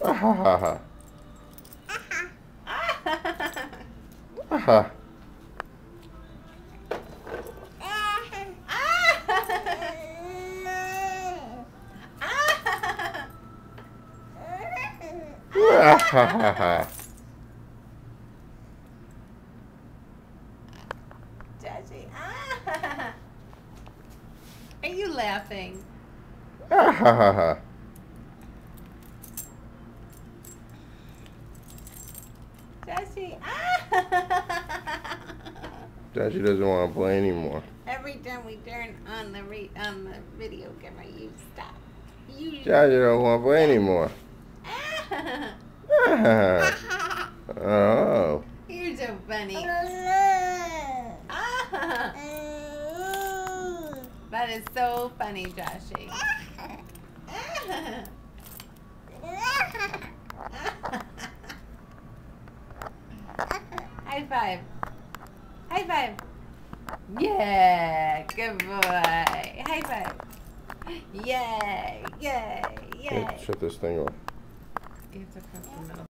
Ah ha ha ha. Ah ha. Ah ha ha ha. Judgy. Are you laughing? Ah ha ha ha. Judgy. Judgy doesn't want to play anymore. Every time we turn on the video camera, you stop. Judgy don't want to play anymore. Ah. Oh. You're so funny. That is so funny, Joshy. High five. High five. Yeah, good boy. High five. Yay, yay, yay. Okay, shut this thing off. You have to press the middle.